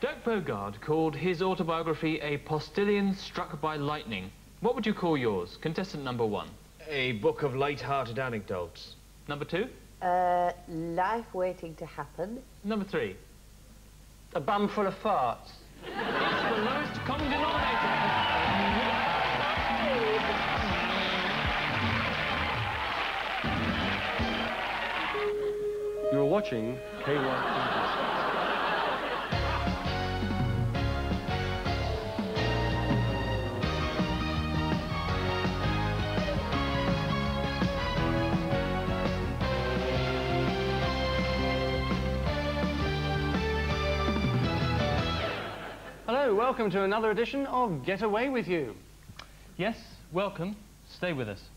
Dirk Bogarde called his autobiography A Postilion Struck by Lightning. What would you call yours? Contestant number 1. A book of light-hearted anecdotes. Number 2? Life waiting to happen. Number 3? A bum full of farts. It's the lowest common denominator. You're watching KYTV. Hello, welcome to another edition of Get Away With You. Yes, welcome. Stay with us.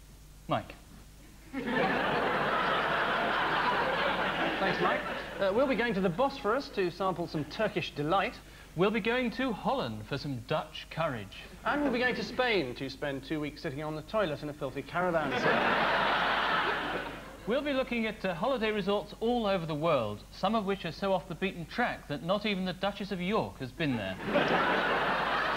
Mike. Thanks, Mike. We'll be going to the Bosphorus to sample some Turkish delight. We'll be going to Holland for some Dutch courage. And we'll be going to Spain to spend 2 weeks sitting on the toilet in a filthy caravan. We'll be looking at holiday resorts all over the world, some of which are so off the beaten track that not even the Duchess of York has been there.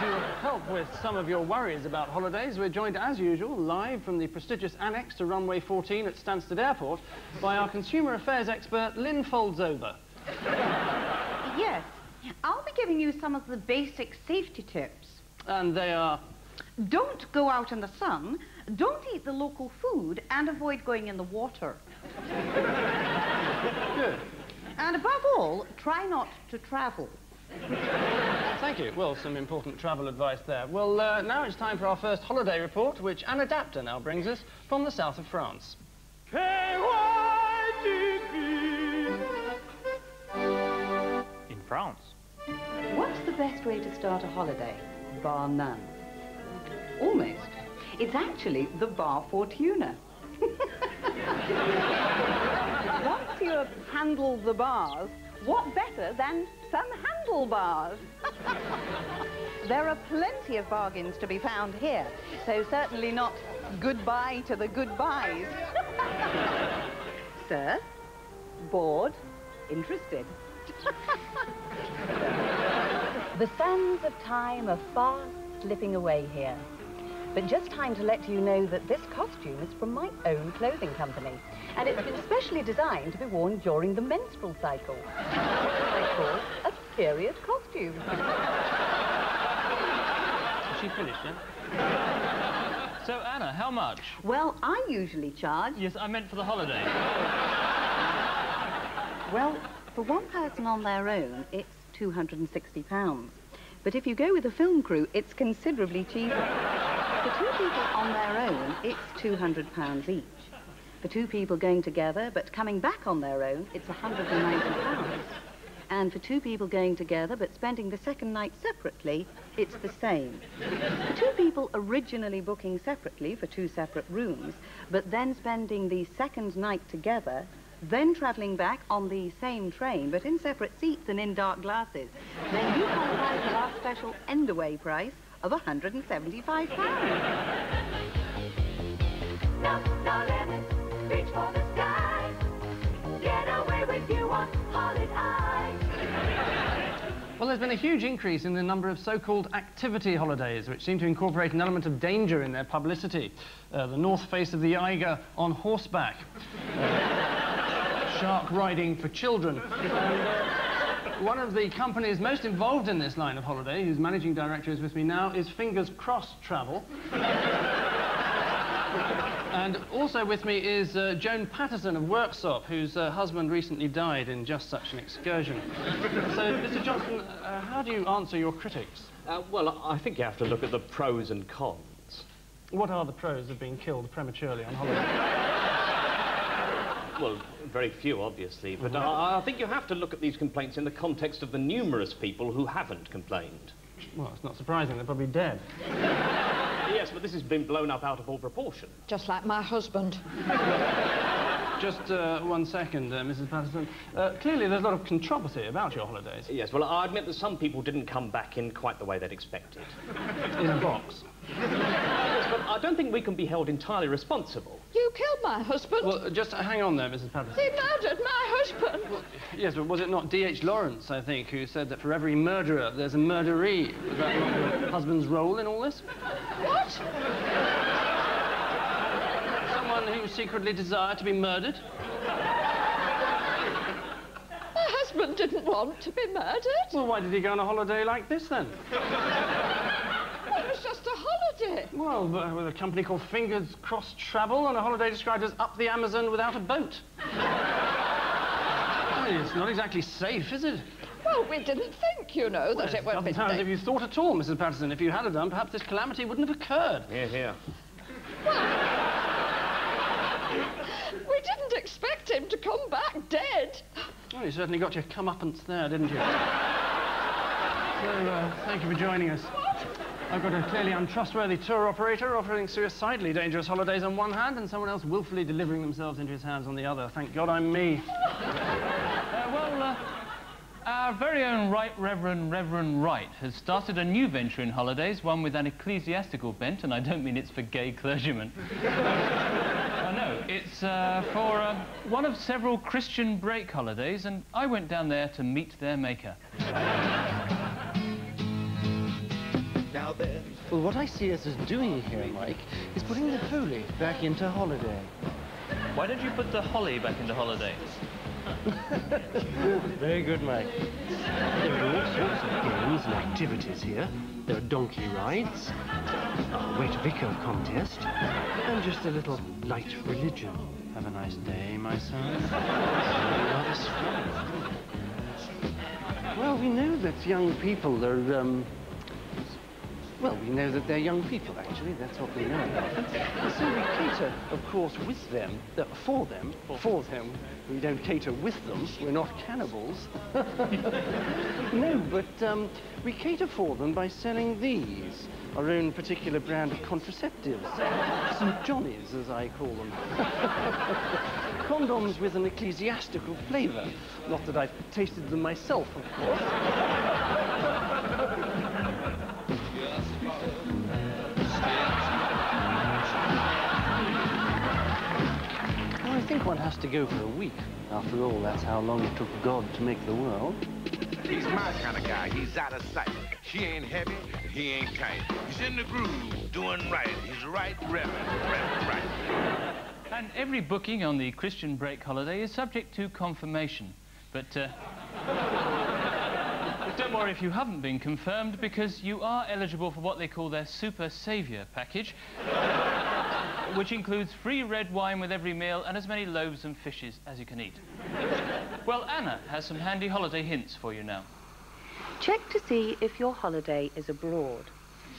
To help with some of your worries about holidays, we're joined, as usual, live from the prestigious annex to runway 14 at Stansted Airport by our consumer affairs expert, Lynn Foldsover. Yes, I'll be giving you some of the basic safety tips. And they are... Don't go out in the sun, don't eat the local food, and avoid going in the water. Good. And above all, try not to travel. Thank you. Well, some important travel advice there. Well, now it's time for our first holiday report, which an adapter now brings us from the south of France. KYTV! In France. What's the best way to start a holiday? Bar none. Almost. It's actually the Bar Fortuna. Once you have handled the bars, what better than some handlebars? There are plenty of bargains to be found here, so certainly not goodbye to the goodbyes. Sir? Bored? Interested? The sands of time are fast slipping away here. But just time to let you know that this costume is from my own clothing company, and it's been specially designed to be worn during the menstrual cycle. I call a period costume. Is she finished, yeah? So, Anna, how much? Well, I usually charge... Yes, I meant for the holiday. Well, for one person on their own, it's £260. But if you go with a film crew, it's considerably cheaper. For 2 people on their own, it's £200 each. For 2 people going together but coming back on their own, it's £190. And for 2 people going together but spending the second night separately, it's the same. For 2 people originally booking separately for 2 separate rooms, but then spending the second night together, then travelling back on the same train but in separate seats and in dark glasses, then you qualify for our special end-away price of £175. No limits, reach for the skies. Get away with you on holiday. Well, there's been a huge increase in the number of so-called activity holidays, which seem to incorporate an element of danger in their publicity. The north face of the Eiger on horseback. Shark riding for children. One of the companies most involved in this line of holiday, whose managing director is with me now, is Fingers Crossed Travel. And also with me is Joan Patterson of Worksop, whose husband recently died in just such an excursion. So, Mr. Johnson, how do you answer your critics? Well, I think you have to look at the pros and cons. What are the pros of being killed prematurely on holiday? Well, very few, obviously, but I think you have to look at these complaints in the context of the numerous people who haven't complained. Well, it's not surprising, they're probably dead. Yes, but this has been blown up out of all proportion. Just like my husband. Just 1 second, Mrs. Patterson. Clearly there's a lot of controversy about your holidays. Yes, well, I admit that some people didn't come back in quite the way they'd expected. In a box. Yes, but I don't think we can be held entirely responsible. You killed my husband. Well, just hang on there, Mrs. Patterson. He murdered my husband. Well, Yes, but was it not D.H. Lawrence, I think, who said that for every murderer, there's a murderee? Was that not your husband's role in all this? What? Someone who secretly desired to be murdered? My husband didn't want to be murdered. Well, why did he go on a holiday like this, then? Well, it was just a holiday. Well, with a company called Fingers Cross Travel on a holiday described as up the Amazon without a boat. Well, it's not exactly safe, is it? Well, we didn't think, you know, that it would be... It doesn't sound as if you thought at all, Mrs. Patterson. If you had done, perhaps this calamity wouldn't have occurred. Here, here. We didn't expect him to come back dead. Well, you certainly got your comeuppance there, didn't you? So, thank you for joining us. I've got a clearly untrustworthy tour operator offering suicidally dangerous holidays on one hand and someone else willfully delivering themselves into his hands on the other. Thank God I'm me. Our very own Right Reverend Wright has started a new venture in holidays, one with an ecclesiastical bent, and I don't mean it's for gay clergymen. No, it's for one of several Christian break holidays, and I went down there to meet their maker. Well, what I see us as doing here, Mike, is putting the holy back into holiday. Why don't you put the holly back into holiday? Very good, Mike. There are all sorts of games and activities here. There are donkey rides, a wet vicar contest, and just a little light religion. Have a nice day, my son. Rather strong. Well, we know that young people are, well, we know that they're young people, actually. That's what we know about them. So we cater, of course, with them, for them. We don't cater with them. We're not cannibals. No, but we cater for them by selling these, our own particular brand of contraceptives. St. Johnny's, as I call them. Condoms with an ecclesiastical flavour. Not that I've tasted them myself, of course. I think one has to go for a week. After all, that's how long it took God to make the world. He's my kind of guy. He's out of sight. She ain't heavy, and he ain't tight. He's in the groove, doing right. He's right, Reverend, right. And every booking on the Christian break holiday is subject to confirmation. But don't worry if you haven't been confirmed, because you are eligible for what they call their Super Saviour package, which includes free red wine with every meal and as many loaves and fishes as you can eat. Well, Anna has some handy holiday hints for you now. Check to see if your holiday is abroad,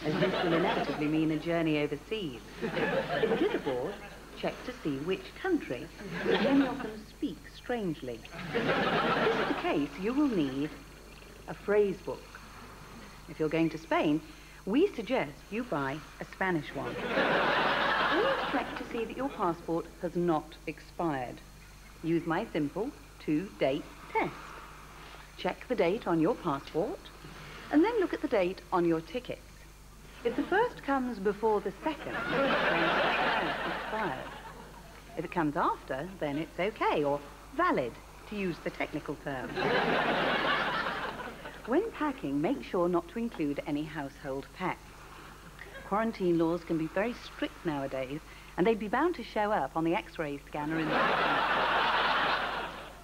as this will inevitably mean a journey overseas. If it is abroad, check to see which country, as many often speak strangely. If this is the case, you will need a phrase book. If you're going to Spain, we suggest you buy a Spanish one. Always check to see that your passport has not expired. Use my simple 2-date test. Check the date on your passport, and then look at the date on your tickets. If the first comes before the second, then it's expired. If it comes after, then it's okay, or valid, to use the technical term. When packing, make sure not to include any household pets. Quarantine laws can be very strict nowadays, and they'd be bound to show up on the X-ray scanner in the...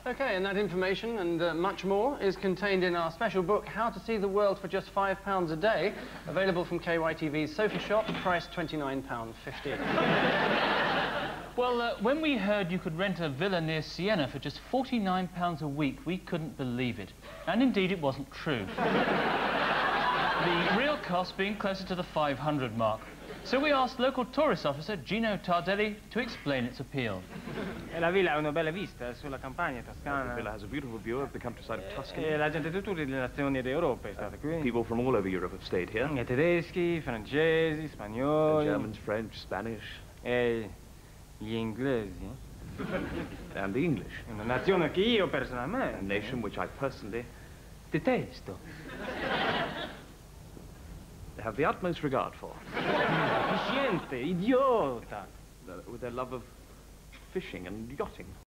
OK, and that information and much more is contained in our special book, How to See the World for Just £5 a Day, available from KYTV's Sofa Shop, priced £29.50. Well, when we heard you could rent a villa near Siena for just £49 a week, we couldn't believe it. And indeed, it wasn't true. The real cost being closer to the 500 mark. So we asked local tourist officer Gino Tardelli to explain its appeal. La villa ha una bella vista sulla campagna toscana. The villa has a beautiful view of the countryside of Tuscany. La gente di tutte le nazioni d'Europa è stata qui. People from all over Europe have stayed here. Tedeschi, francesi, spagnoli. Germans, French, Spanish. E gli inglesi. And the English. Una nazione che io personalmente. A nation which I personally detesto. They have the utmost regard for. Efficiente, idiota. With their love of fishing and yachting.